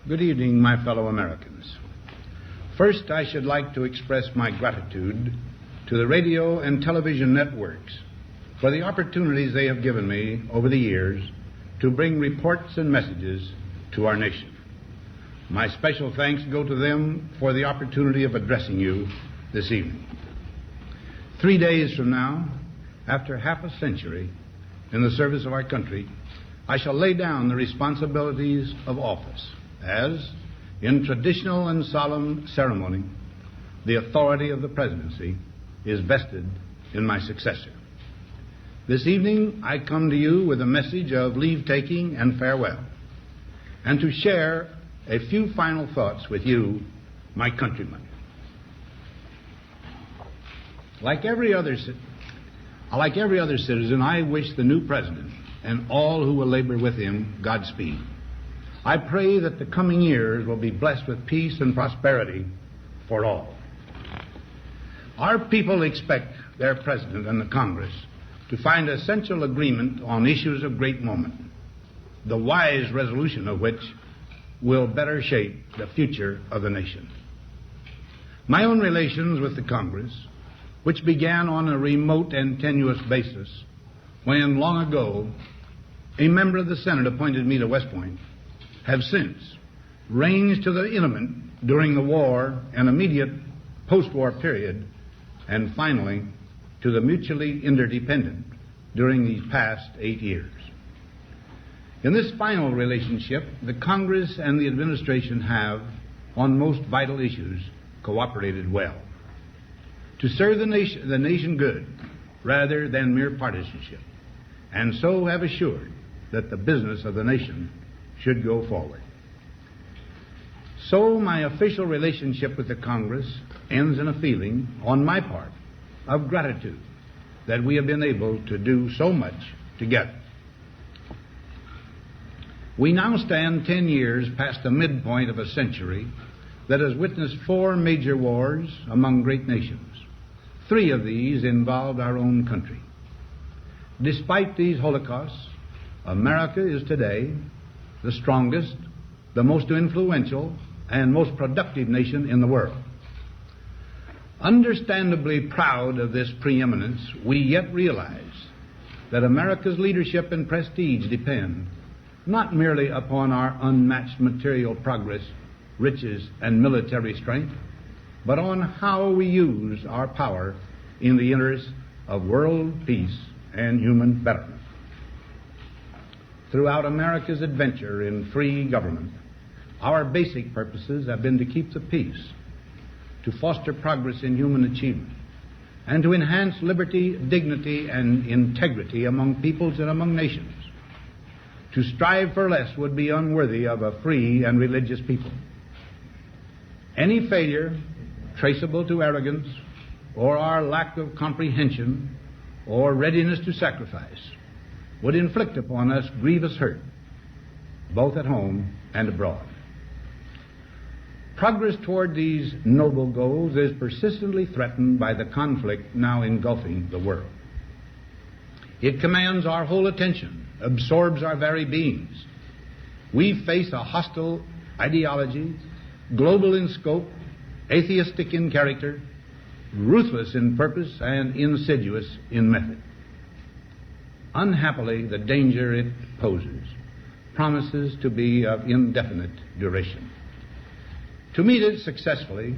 Good evening, my fellow Americans. First, I should like to express my gratitude to the radio and television networks for the opportunities they have given me over the years to bring reports and messages to our nation. My special thanks go to them for the opportunity of addressing you this evening. 3 days from now, after half a century in the service of our country, I shall lay down the responsibilities of office as, in traditional and solemn ceremony, the authority of the presidency is vested in my successor. This evening, I come to you with a message of leave-taking and farewell, and to share a few final thoughts with you, my countrymen. Like every other citizen, I wish the new president and all who will labor with him Godspeed. I pray that the coming years will be blessed with peace and prosperity for all. Our people expect their president and the Congress to find essential agreement on issues of great moment, the wise resolution of which will better shape the future of the nation. My own relations with the Congress, which began on a remote and tenuous basis when, long ago, a member of the Senate appointed me to West Point, have since ranged to the intimate during the war and immediate post-war period, and finally to the mutually interdependent during these past 8 years. In this final relationship, the Congress and the administration have, on most vital issues, cooperated well to serve the nation good rather than mere partisanship, and so have assured that the business of the nation should go forward. So my official relationship with the Congress ends in a feeling, on my part, of gratitude that we have been able to do so much together. We now stand 10 years past the midpoint of a century that has witnessed 4 major wars among great nations. 3 of these involved our own country. Despite these holocausts, America is today the strongest, the most influential, and most productive nation in the world. Understandably proud of this preeminence, we yet realize that America's leadership and prestige depend not merely upon our unmatched material progress, riches, and military strength, but on how we use our power in the interest of world peace and human betterment. Throughout America's adventure in free government, our basic purposes have been to keep the peace, to foster progress in human achievement, and to enhance liberty, dignity, and integrity among peoples and among nations. To strive for less would be unworthy of a free and religious people. Any failure traceable to arrogance or our lack of comprehension or readiness to sacrifice would inflict upon us grievous hurt, both at home and abroad. Progress toward these noble goals is persistently threatened by the conflict now engulfing the world. It commands our whole attention, absorbs our very beings. We face a hostile ideology, global in scope, atheistic in character, ruthless in purpose, and insidious in method. Unhappily, the danger it poses promises to be of indefinite duration. To meet it successfully,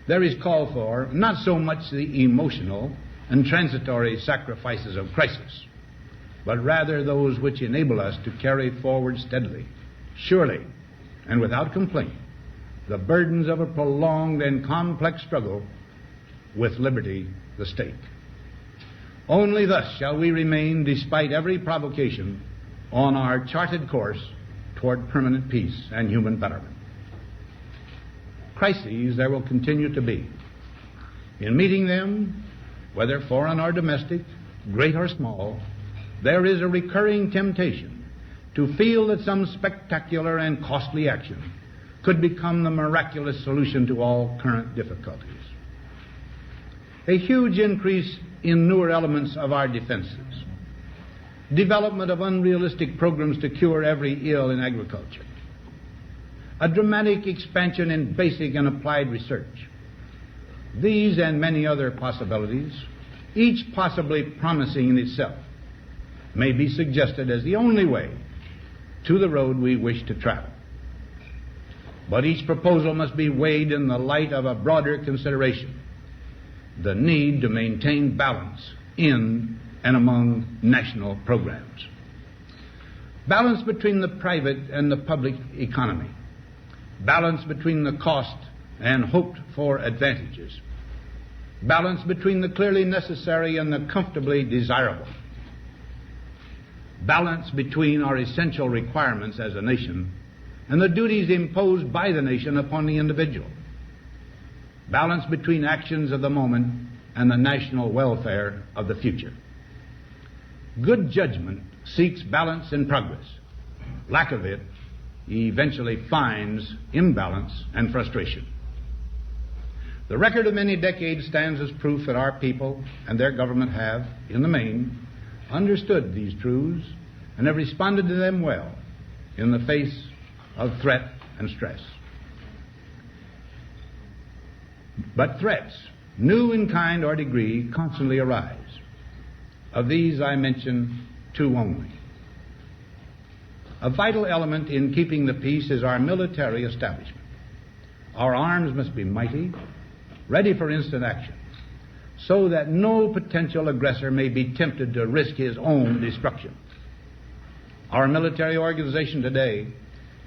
there is call for not so much the emotional and transitory sacrifices of crisis, but rather those which enable us to carry forward steadily, surely, and without complaint, the burdens of a prolonged and complex struggle with liberty, the stake. Only thus shall we remain, despite every provocation, on our charted course toward permanent peace and human betterment. Crises there will continue to be. In meeting them, whether foreign or domestic, great or small, there is a recurring temptation to feel that some spectacular and costly action could become the miraculous solution to all current difficulties. A huge increase in newer elements of our defenses, development of unrealistic programs to cure every ill in agriculture, a dramatic expansion in basic and applied research. These and many other possibilities, each possibly promising in itself, may be suggested as the only way to the road we wish to travel. But each proposal must be weighed in the light of a broader consideration, the need to maintain balance in and among national programs. Balance between the private and the public economy. Balance between the cost and hoped-for advantages. Balance between the clearly necessary and the comfortably desirable. Balance between our essential requirements as a nation and the duties imposed by the nation upon the individual. Balance between actions of the moment and the national welfare of the future. Good judgment seeks balance in progress. Lack of it eventually finds imbalance and frustration. The record of many decades stands as proof that our people and their government have, in the main, understood these truths and have responded to them well in the face of threat and stress. But threats, new in kind or degree, constantly arise. Of these I mention two only. A vital element in keeping the peace is our military establishment. Our arms must be mighty, ready for instant action, so that no potential aggressor may be tempted to risk his own destruction. Our military organization today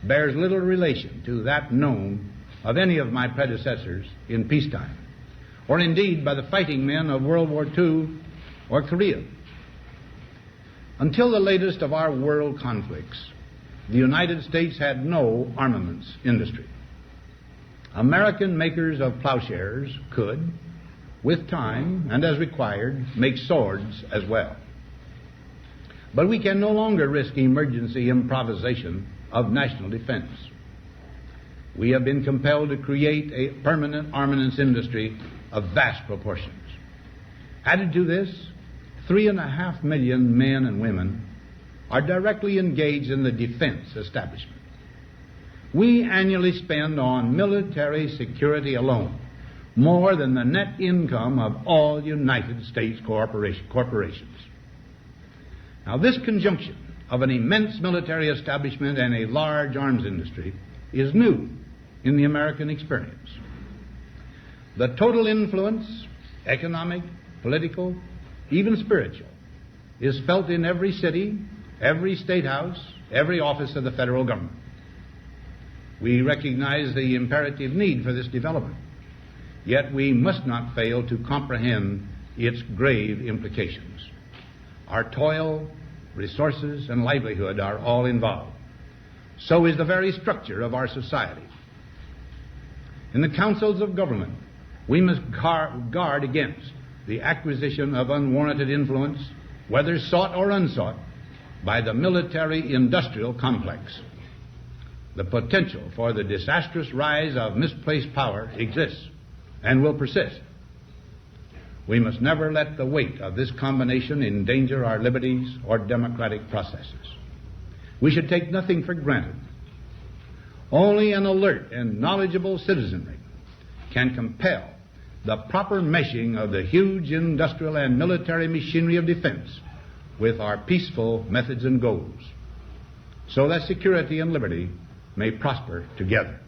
bears little relation to that known of any of my predecessors in peacetime, or indeed by the fighting men of World War II or Korea. Until the latest of our world conflicts, the United States had no armaments industry. American makers of plowshares could, with time and as required, make swords as well. But we can no longer risk emergency improvisation of national defense. We have been compelled to create a permanent armaments industry of vast proportions. Added to this, 3.5 million men and women are directly engaged in the defense establishment. We annually spend on military security alone more than the net income of all United States corporations. Now, this conjunction of an immense military establishment and a large arms industry is new in the American experience. The total influence, economic, political, even spiritual, is felt in every city, every state house, every office of the federal government. We recognize the imperative need for this development, yet we must not fail to comprehend its grave implications. Our toil, resources, and livelihood are all involved. So is the very structure of our society. In the councils of government, we must guard against the acquisition of unwarranted influence, whether sought or unsought, by the military-industrial complex. The potential for the disastrous rise of misplaced power exists and will persist. We must never let the weight of this combination endanger our liberties or democratic processes. We should take nothing for granted. Only an alert and knowledgeable citizenry can compel the proper meshing of the huge industrial and military machinery of defense with our peaceful methods and goals, so that security and liberty may prosper together.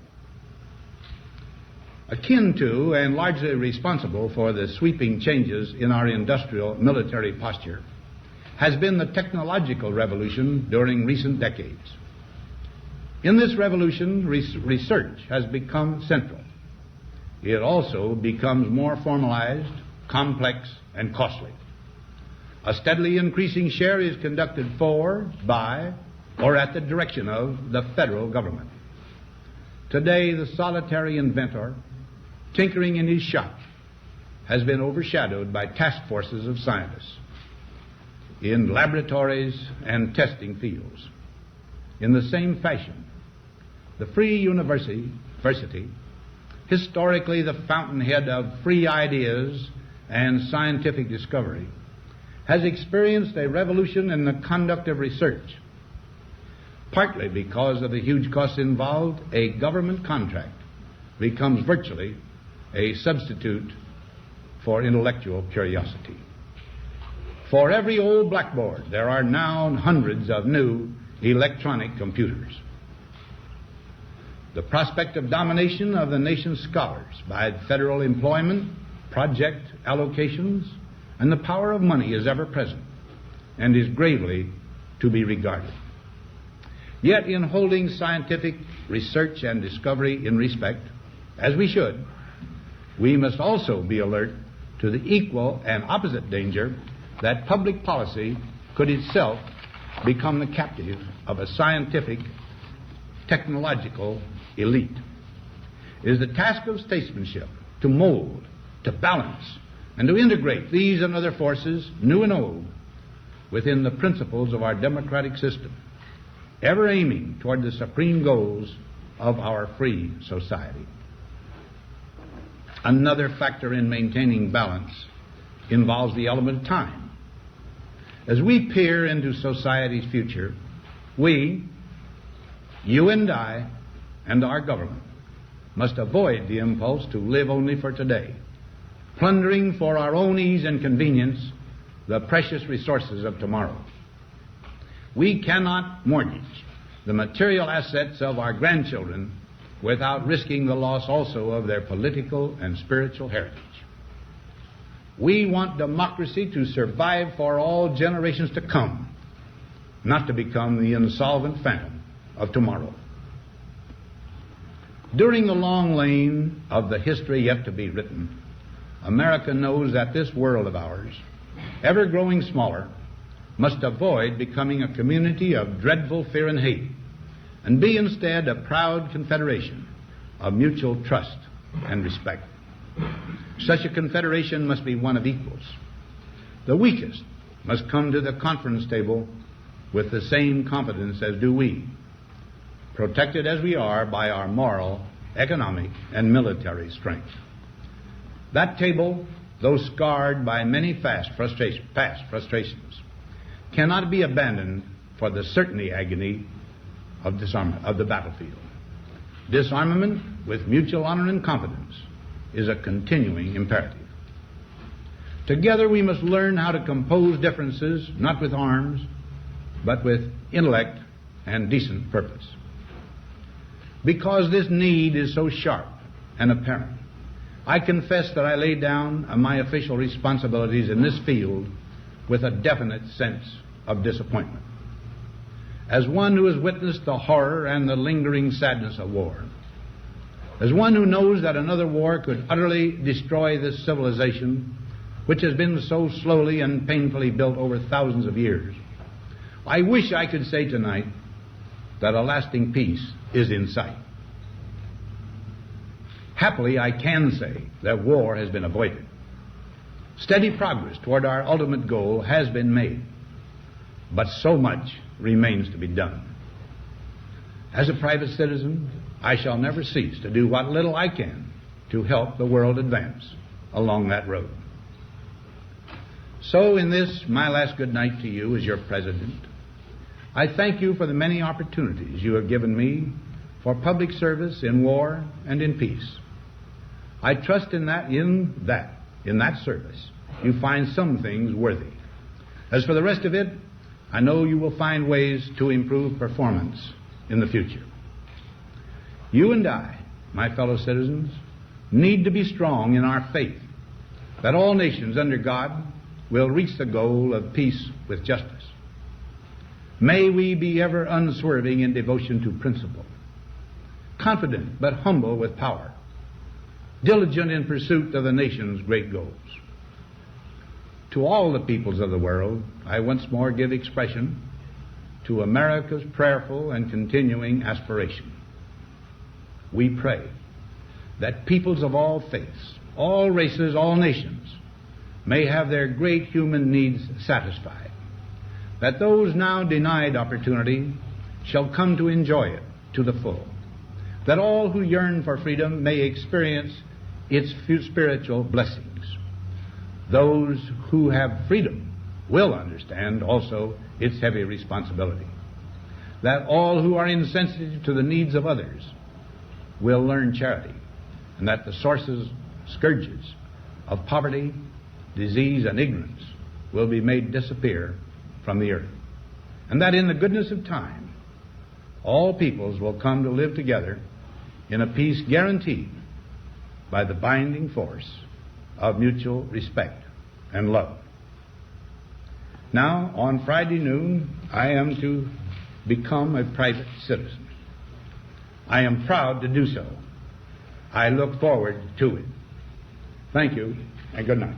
Akin to and largely responsible for the sweeping changes in our industrial military posture has been the technological revolution during recent decades. In this revolution, research has become central. It also becomes more formalized, complex, and costly. A steadily increasing share is conducted for, by, or at the direction of the federal government. Today, the solitary inventor, tinkering in his shop, has been overshadowed by task forces of scientists in laboratories and testing fields. In the same fashion, the free university, historically the fountainhead of free ideas and scientific discovery, has experienced a revolution in the conduct of research. partly because of the huge costs involved, a government contract becomes virtually a substitute for intellectual curiosity. For every old blackboard, there are now hundreds of new electronic computers. The prospect of domination of the nation's scholars by federal employment, project allocations, and the power of money is ever present and is gravely to be regarded. Yet in holding scientific research and discovery in respect, as we should, we must also be alert to the equal and opposite danger that public policy could itself become the captive of a scientific, technological elite. It is the task of statesmanship to mold, to balance, and to integrate these and other forces, new and old, within the principles of our democratic system, ever aiming toward the supreme goals of our free society. Another factor in maintaining balance involves the element of time. As we peer into society's future, we, you and I, and our government must avoid the impulse to live only for today, plundering for our own ease and convenience the precious resources of tomorrow. We cannot mortgage the material assets of our grandchildren without risking the loss also of their political and spiritual heritage. We want democracy to survive for all generations to come, not to become the insolvent phantom of tomorrow. During the long lane of the history yet to be written, America knows that this world of ours, ever growing smaller, must avoid becoming a community of dreadful fear and hate, and be instead a proud confederation of mutual trust and respect. Such a confederation must be one of equals. The weakest must come to the conference table with the same confidence as do we, protected as we are by our moral, economic, and military strength. That table, though scarred by many past frustrations, cannot be abandoned for the certainty agony of disarmament of the battlefield. Disarmament with mutual honor and confidence is a continuing imperative. Together we must learn how to compose differences, not with arms, but with intellect and decent purpose. Because this need is so sharp and apparent, I confess that I lay down my official responsibilities in this field with a definite sense of disappointment. As one who has witnessed the horror and the lingering sadness of war, as one who knows that another war could utterly destroy this civilization which has been so slowly and painfully built over thousands of years, I wish I could say tonight that a lasting peace is in sight. Happily, I can say that war has been avoided. Steady progress toward our ultimate goal has been made, but so much remains to be done. As a private citizen, I shall never cease to do what little I can to help the world advance along that road. So in this, my last good night to you as your president, I thank you for the many opportunities you have given me for public service in war and in peace. I trust in that service, you find some things worthy. As for the rest of it, I know you will find ways to improve performance in the future. You and I, my fellow citizens, need to be strong in our faith that all nations under God will reach the goal of peace with justice. May we be ever unswerving in devotion to principle, confident but humble with power, diligent in pursuit of the nation's great goals. To all the peoples of the world, I once more give expression to America's prayerful and continuing aspiration. We pray that peoples of all faiths, all races, all nations may have their great human needs satisfied, that those now denied opportunity shall come to enjoy it to the full, that all who yearn for freedom may experience its spiritual blessings. Those who have freedom will understand also its heavy responsibility. that all who are insensitive to the needs of others will learn charity, and that the scourges of poverty, disease, and ignorance will be made disappear from the earth, and that in the goodness of time all peoples will come to live together in a peace guaranteed by the binding force of mutual respect and love. Now, on Friday noon, I am to become a private citizen. I am proud to do so. I look forward to it. Thank you, and good night.